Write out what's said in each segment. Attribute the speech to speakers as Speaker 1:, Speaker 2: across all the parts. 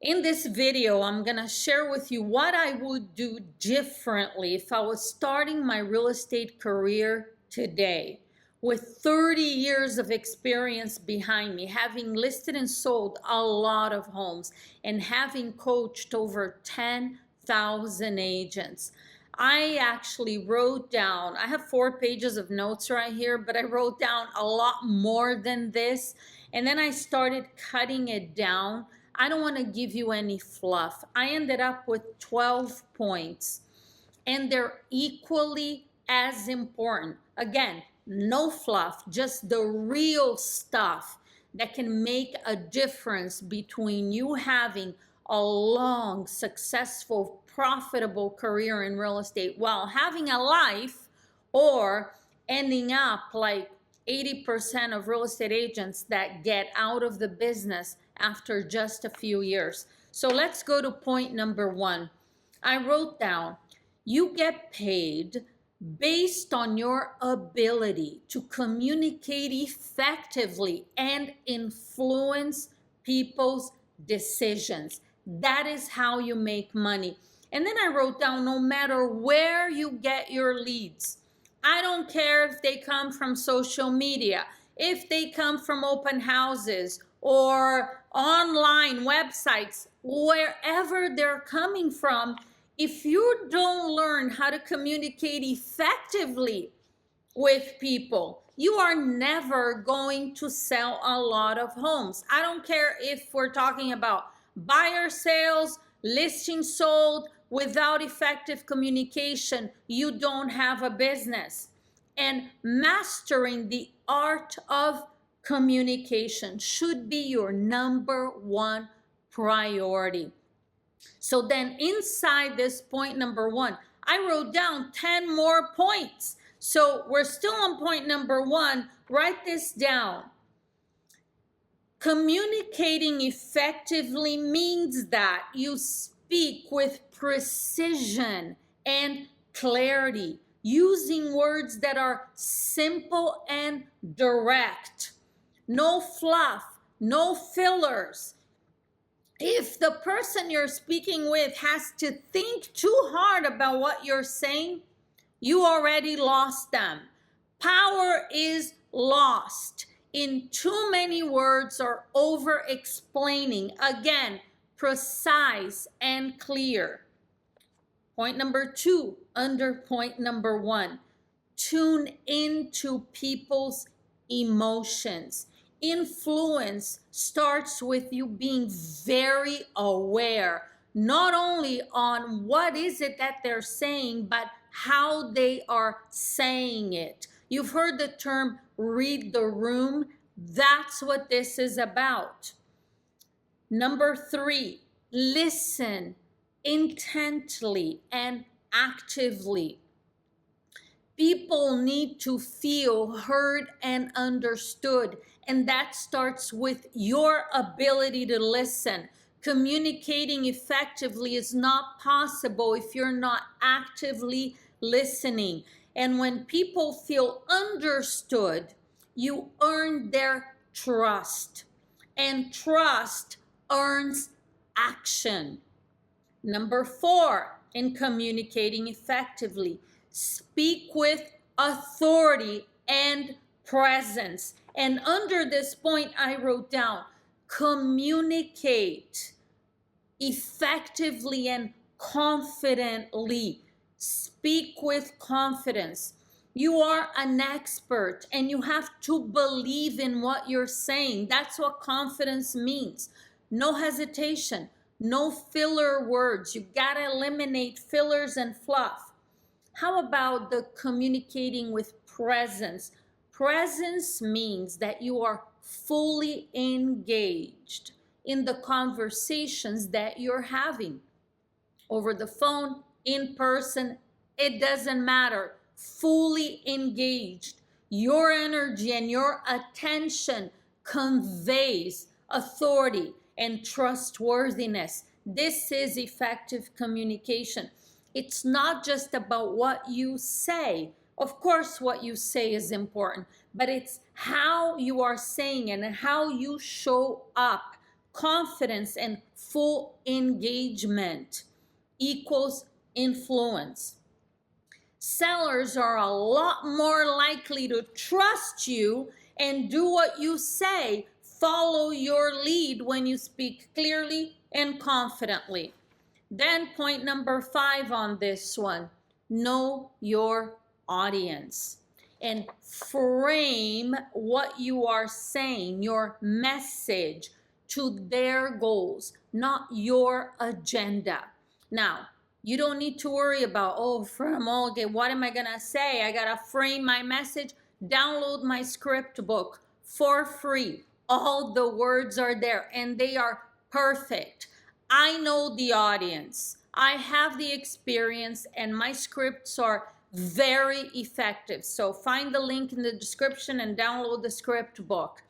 Speaker 1: In this video, I'm going to share with you what I would do differently if I was starting my real estate career today. With 30 years of experience behind me, having listed and sold a lot of homes, and having coached over 10,000 agents, I actually wrote down, I have 4 pages of notes right here, but I wrote down a lot more than this. And then I started cutting it down. I don't want to give you any fluff. I ended up with 12 points, and they're equally as important. Again, no fluff, just the real stuff that can make a difference between you having a long, successful, profitable career in real estate while having a life, or ending up like 80% of real estate agents that get out of the business after just a few years. So let's go to point number 1. I wrote down, you get paid based on your ability to communicate effectively and influence people's decisions. That is how you make money. And then I wrote down, no matter where you get your leads, I don't care if they come from social media, if they come from open houses or online websites, wherever they're coming from, if you don't learn how to communicate effectively with people, you are never going to sell a lot of homes. I don't care if we're talking about buyer sales, listing sold. Without effective communication, you don't have a business. And mastering the art of communication should be your number 1 priority. So then inside this point number 1, I wrote down 10 more points. So we're still on point number 1. Write this down. Communicating effectively means that you speak with precision and clarity, using words that are simple and direct. No fluff, no fillers. If the person you're speaking with has to think too hard about what you're saying, you already lost them. Power is lost in too many words or over explaining. Again, precise and clear. Point number 2, under point number 1, tune into people's emotions. Influence starts with you being very aware, not only on what is it that they're saying, but how they are saying it. You've heard the term read the room. That's what this is about. Number 3, listen intently and actively. People need to feel heard and understood, and that starts with your ability to listen. Communicating effectively is not possible if you're not actively listening. And when people feel understood, you earn their trust, and trust earns action. Number 4, in communicating effectively, speak with authority and presence. And under this point, I wrote down, communicate effectively and confidently. Speak with confidence. You are an expert, and you have to believe in what you're saying. That's what confidence means. No hesitation, no filler words. You gotta eliminate fillers and fluff. How about the communicating with presence? Presence means that you are fully engaged in the conversations that you're having. Over the phone, in person, it doesn't matter. Fully engaged. Your energy and your attention conveys authority and trustworthiness. This is effective communication. It's not just about what you say. Of course, what you say is important, but it's how you are saying it and how you show up confidence and full engagement equals influence. Sellers are a lot more likely to trust you and do what you say. Follow your lead when you speak clearly and confidently. Then point number 5 on this one, know your audience and frame what you are saying, your message, to their goals, not your agenda. Now, you don't need to worry about, oh, okay, what am I gonna say? I gotta frame my message. Download my script book for free. All the words are there and they are perfect. I know the audience. I have the experience and my scripts are very effective. So find the link in the description and download the script book.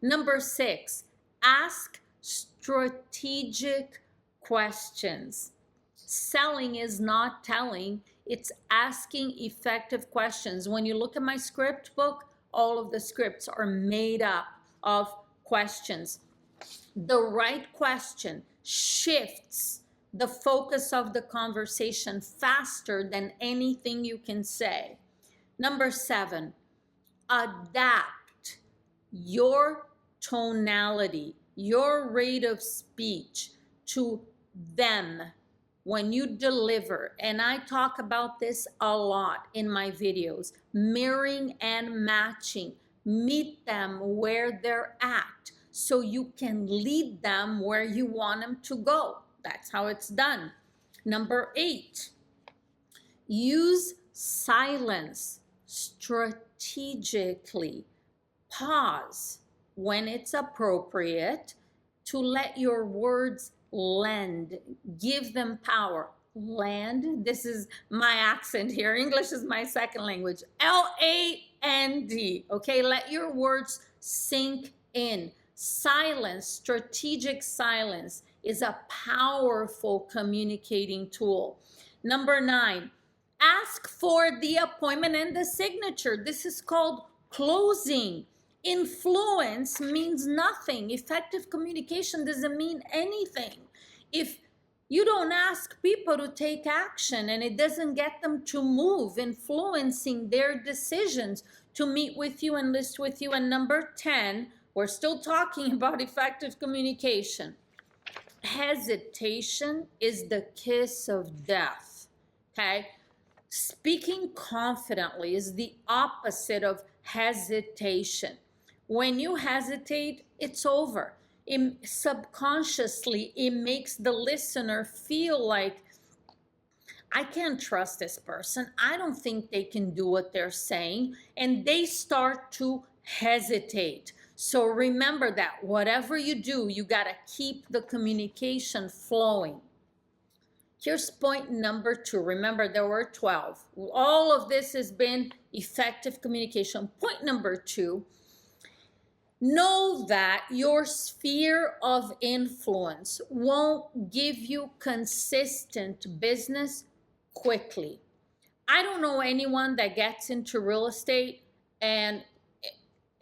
Speaker 1: Number 6, ask strategic questions. Selling is not telling, it's asking effective questions. When you look at my script book, all of the scripts are made up of questions. The right question shifts the focus of the conversation faster than anything you can say. Number 7, adapt your tonality, your rate of speech to them when you deliver. And I talk about this a lot in my videos, mirroring and matching. Meet them where they're at so you can lead them where you want them to go. That's how it's done. Number 8, use silence strategically. Pause when it's appropriate to let your words land, give them power. Land, this is my accent here. English is my second language. L-A-N-D, okay? Let your words sink in. Silence, strategic silence, is a powerful communicating tool. Number 9, ask for the appointment and the signature. This is called closing. Influence means nothing. Effective communication doesn't mean anything if you don't ask people to take action and it doesn't get them to move, influencing their decisions to meet with you and list with you. And number 10, we're still talking about effective communication. Hesitation is the kiss of death, okay? Speaking confidently is the opposite of hesitation. When you hesitate, it's over. Subconsciously, it makes the listener feel like, I can't trust this person. I don't think they can do what they're saying. And they start to hesitate. So remember that whatever you do, you got to keep the communication flowing. Here's point number 2. Remember, there were 12. All of this has been effective communication. Point number 2, know that your sphere of influence won't give you consistent business quickly. I don't know anyone that gets into real estate and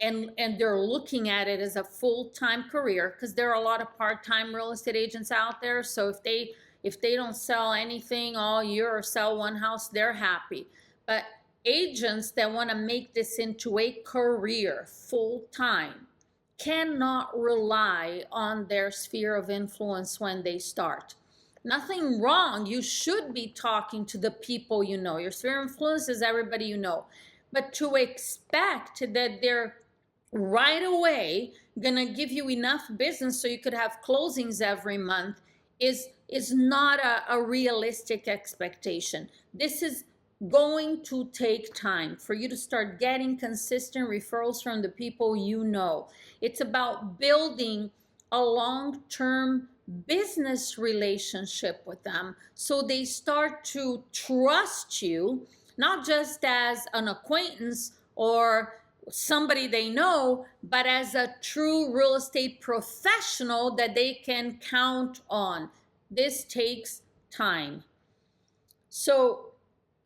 Speaker 1: they're looking at it as a full-time career, because there are a lot of part-time real estate agents out there. So if they don't sell anything all year or sell one house, they're happy. But agents that want to make this into a career full-time cannot rely on their sphere of influence when they start. Nothing wrong. You should be talking to the people you know. Your sphere of influence is everybody you know. But to expect that they're right away gonna give you enough business so you could have closings every month is not a realistic expectation. This is going to take time for you to start getting consistent referrals from the people you know. It's about building a long-term business relationship with them so they start to trust you, not just as an acquaintance or somebody they know, but as a true real estate professional that they can count on. This takes time. So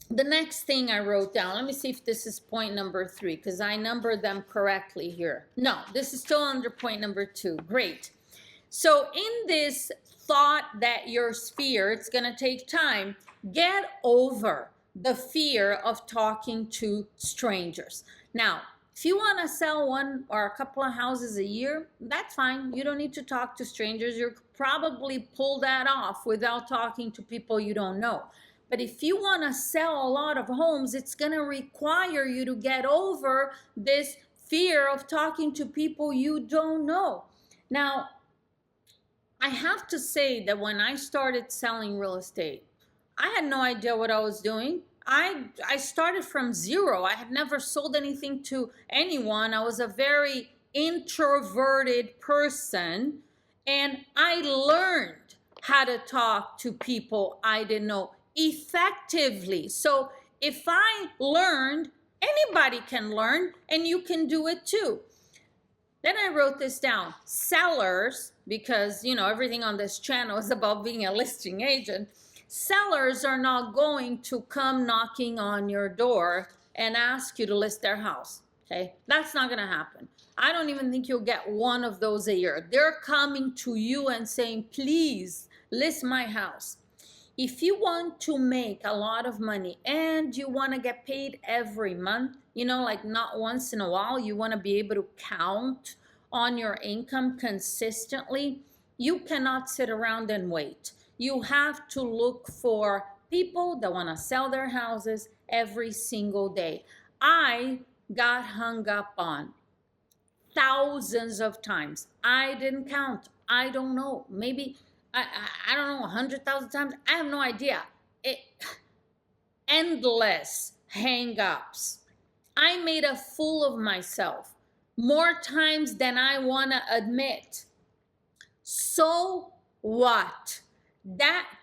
Speaker 1: the next thing I wrote down, let me see if this is point number 3, because I numbered them correctly here. No, this is still under point number 2. Great. So in this thought that your sphere, it's going to take time, get over the fear of talking to strangers. Now, if you want to sell one or a couple of houses a year, that's fine. You don't need to talk to strangers. You probably pull that off without talking to people you don't know. But if you want to sell a lot of homes, it's going to require you to get over this fear of talking to people you don't know. Now, I have to say that when I started selling real estate, I had no idea what I was doing. I started from zero. I had never sold anything to anyone. I was a very introverted person, and I learned how to talk to people I didn't know effectively. So if I learned, anybody can learn, and you can do it too. Then I wrote this down. Sellers, because everything on this channel is about being a listing agent. Sellers are not going to come knocking on your door and ask you to list their house. Okay, that's not going to happen. I don't even think you'll get one of those a year. They're coming to you and saying, please list my house. If you want to make a lot of money and you want to get paid every month, like not once in a while, you want to be able to count on your income consistently, you cannot sit around and wait. You have to look for people that want to sell their houses every single day. I got hung up on thousands of times. I didn't count. I don't know. Maybe I don't know, 100,000 times. I have no idea. Endless hang-ups. I made a fool of myself more times than I want to admit. So what?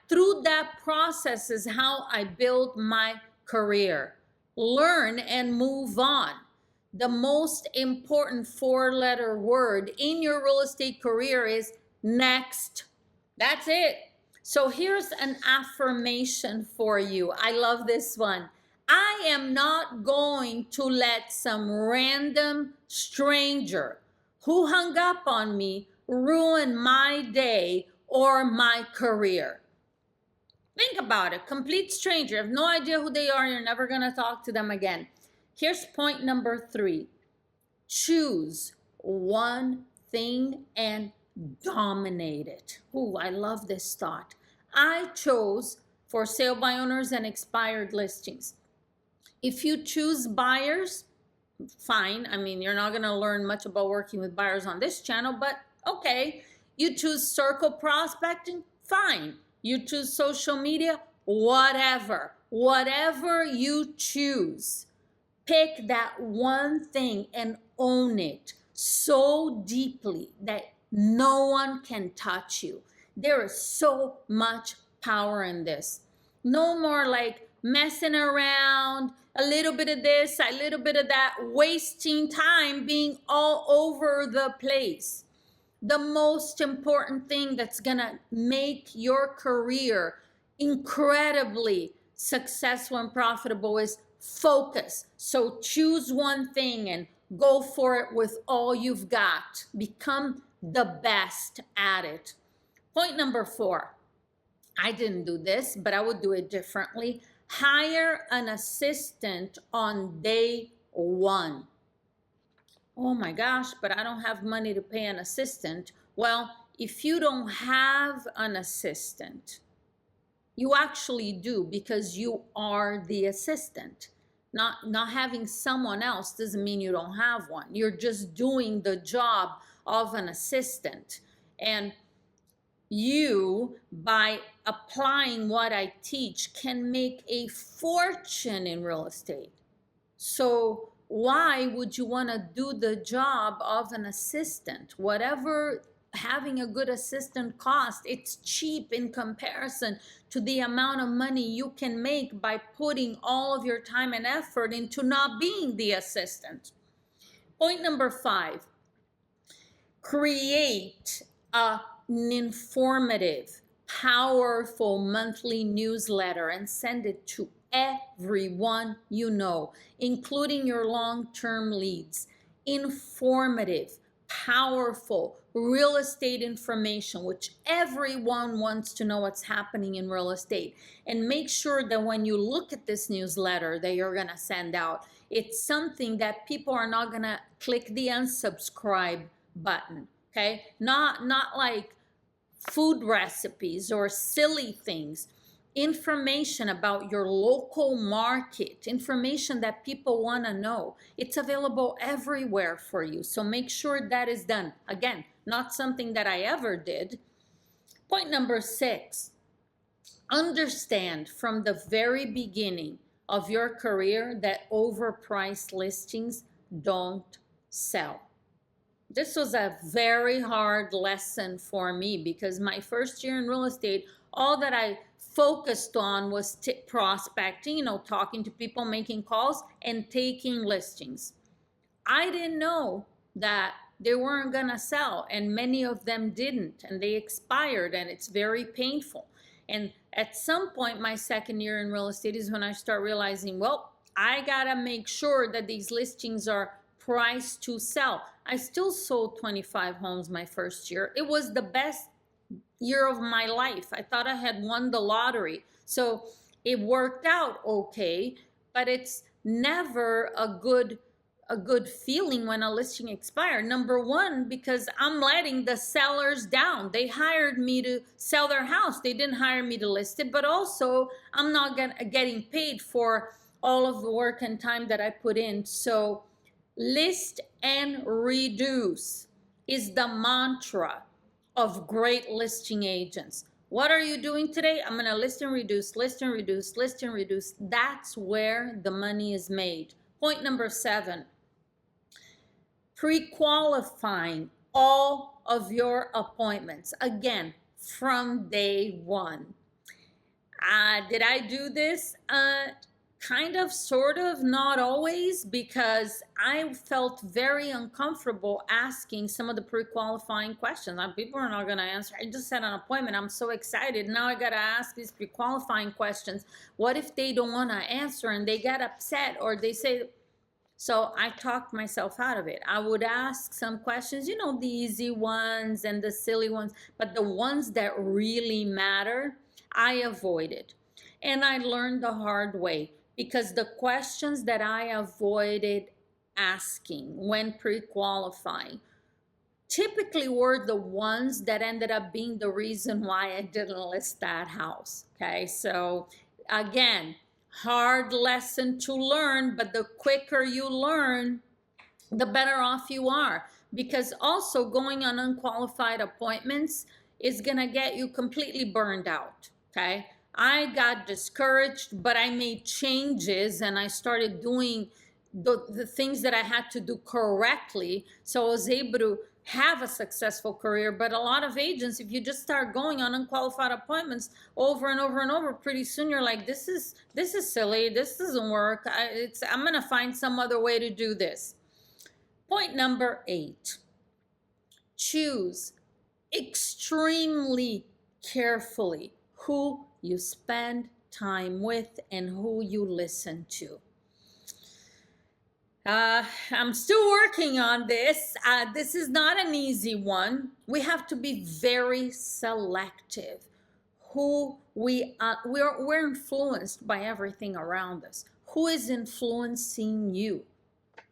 Speaker 1: Through that process is how I built my career. Learn and move on. The most important four-letter word in your real estate career is next. That's it. So here's an affirmation for you. I love this one. I am not going to let some random stranger who hung up on me ruin my day or my career. Think about it. Complete stranger. You have no idea who they are. You're never going to talk to them again. Here's point number 3. Choose one thing and dominate it. Ooh, I love this thought. I chose for sale by owners and expired listings. If you choose buyers, fine. I mean, you're not going to learn much about working with buyers on this channel, but okay. You choose circle prospecting, fine. You choose social media, whatever. Whatever you choose, pick that one thing and own it so deeply that no one can touch you. There is so much power in this. No more like messing around, a little bit of this, a little bit of that, wasting time being all over the place. The most important thing that's gonna make your career incredibly successful and profitable is focus. So choose one thing and go for it with all you've got. Become the best at it. Point number 4. I didn't do this, but I would do it differently. Hire an assistant on day 1. Oh my gosh, but I don't have money to pay an assistant. Well, if you don't have an assistant, you actually do, because you are the assistant. Not having someone else doesn't mean you don't have one. You're just doing the job of an assistant. And you, by applying what I teach, can make a fortune in real estate. So why would you want to do the job of an assistant? Whatever having a good assistant costs, it's cheap in comparison to the amount of money you can make by putting all of your time and effort into not being the assistant. Point number 5, create an informative, powerful monthly newsletter and send it to everyone you know, including your long-term leads. Informative, powerful, real estate information, which everyone wants to know what's happening in real estate. And make sure that when you look at this newsletter that you're going to send out, it's something that people are not going to click the unsubscribe button. Okay? Not like food recipes or silly things. Information about your local market, information that people want to know. It's available everywhere for you. So make sure that is done. Again, not something that I ever did. Point number 6, understand from the very beginning of your career that overpriced listings don't sell. This was a very hard lesson for me because my first year in real estate, all that I focused on was prospecting, talking to people, making calls, and taking listings. I didn't know that they weren't gonna sell, and many of them didn't, and they expired, and it's very painful. And at some point, my second year in real estate is when I start realizing, well, I gotta make sure that these listings are priced to sell. I still sold 25 homes my first year. It was the best year of my life. I thought I had won the lottery. So it worked out okay, but it's never a good feeling when a listing expires. Number one, because I'm letting the sellers down. They hired me to sell their house. They didn't hire me to list it, but also I'm not getting paid for all of the work and time that I put in. So list and reduce is the mantra of great listing agents. What are you doing today? I'm going to list and reduce, list and reduce, list and reduce. That's where the money is made. Point number 7, pre-qualifying all of your appointments. Again, from day one. Did I do this? Kind of, sort of, not always, because I felt very uncomfortable asking some of the pre-qualifying questions. People are not going to answer. I just set an appointment. I'm so excited. Now I got to ask these pre-qualifying questions. What if they don't want to answer and they get upset or they say... So I talked myself out of it. I would ask some questions, the easy ones and the silly ones, but the ones that really matter, I avoided. And I learned the hard way, because the questions that I avoided asking when pre-qualifying typically were the ones that ended up being the reason why I didn't list that house. Okay, so again, hard lesson to learn, but the quicker you learn, the better off you are. Because also going on unqualified appointments is gonna get you completely burned out, okay? I got discouraged, but I made changes and I started doing the things that I had to do correctly, so I was able to have a successful career. But a lot of agents, if you just start going on unqualified appointments over and over and over, pretty soon you're like, this is silly, this doesn't work, I'm gonna find some other way to do this. Point number 8, choose extremely carefully who you spend time with and who you listen to. I'm still working on this. This is not an easy one. We have to be very selective. We're influenced by everything around us. Who is influencing you?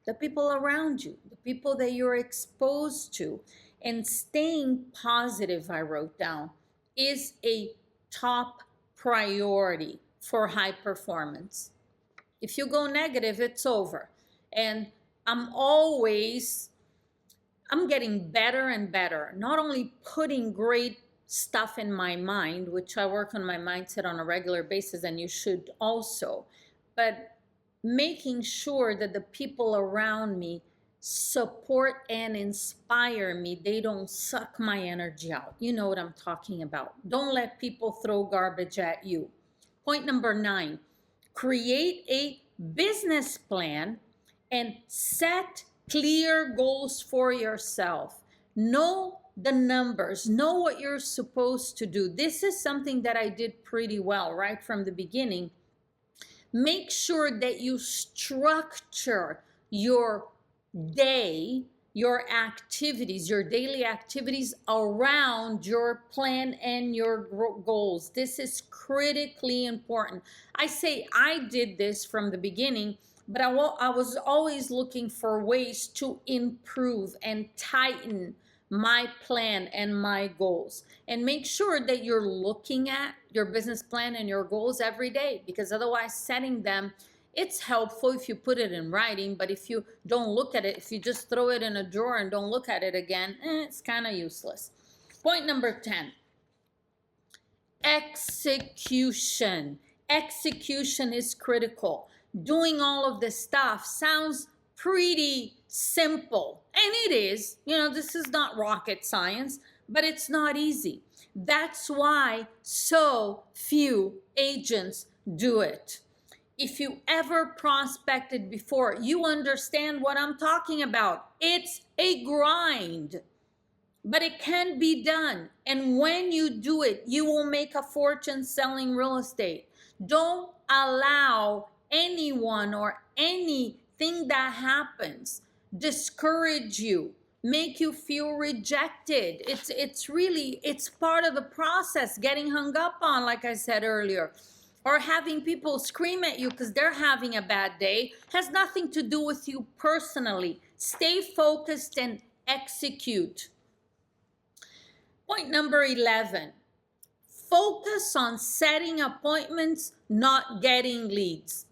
Speaker 1: The people around you, the people that you're exposed to. And staying positive, I wrote down, is a top priority for high performance. If you go negative, it's over. And I'm getting better and better, not only putting great stuff in my mind, which I work on my mindset on a regular basis, and you should also, but making sure that the people around me support and inspire me. They don't suck my energy out. You know what I'm talking about. Don't let people throw garbage at you. Point number 9, create a business plan and set clear goals for yourself. Know the numbers, know what you're supposed to do. This is something that I did pretty well right from the beginning. Make sure that you structure your day your activities, your daily activities around your plan and your goals. This is critically important. I say I did this from the beginning, but I was always looking for ways to improve and tighten my plan and my goals, and make sure that you're looking at your business plan and your goals every day, because otherwise setting them, it's helpful if you put it in writing, but if you don't look at it, if you just throw it in a drawer and don't look at it again, it's kind of useless. Point number 10, execution. Execution is critical. Doing all of this stuff sounds pretty simple, and it is. You know, this is not rocket science, but it's not easy. That's why so few agents do it. If you ever prospected before, you understand what I'm talking about. It's a grind, but it can be done. And when you do it, you will make a fortune selling real estate. Don't allow anyone or anything that happens discourage you, make you feel rejected. It's part of the process, getting hung up on, like I said earlier, or having people scream at you because they're having a bad day, has nothing to do with you personally. Stay focused and execute. Point number 11, focus on setting appointments, not getting leads.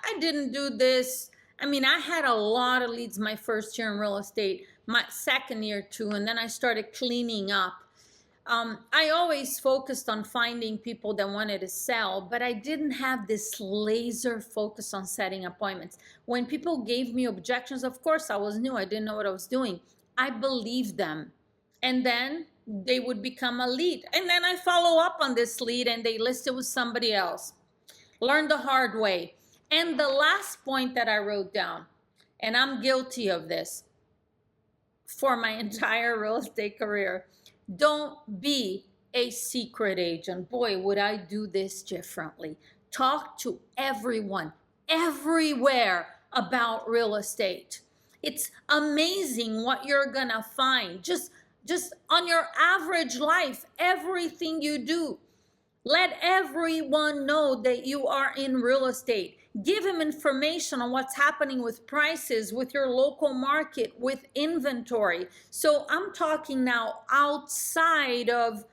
Speaker 1: I didn't do this. I mean, I had a lot of leads my first year in real estate, my second year too, and then I started cleaning up. I always focused on finding people that wanted to sell, but I didn't have this laser focus on setting appointments. When people gave me objections, of course, I was new. I didn't know what I was doing. I believed them. And then they would become a lead. And then I follow up on this lead and they list it with somebody else. Learn the hard way. And the last point that I wrote down, and I'm guilty of this for my entire real estate career, don't be a secret agent. Boy, would I do this differently. Talk to everyone, everywhere about real estate. It's amazing what you're gonna find. Just on your average life, everything you do. Let everyone know that you are in real estate. Give them information on what's happening with prices, with your local market, with inventory. So I'm talking now outside of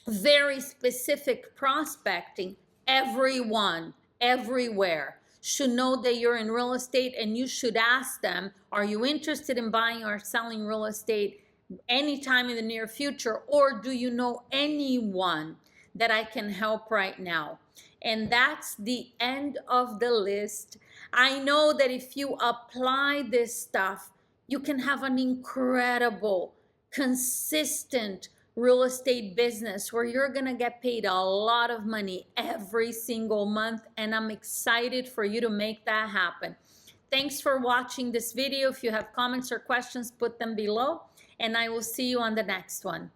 Speaker 1: very specific prospecting. Everyone, everywhere should know that you're in real estate, and you should ask them, are you interested in buying or selling real estate anytime in the near future, or do you know anyone that I can help right now? And that's the end of the list. I know that if you apply this stuff, you can have an incredible, consistent real estate business where you're gonna get paid a lot of money every single month. And I'm excited for you to make that happen. Thanks for watching this video. If you have comments or questions, put them below, and I will see you on the next one.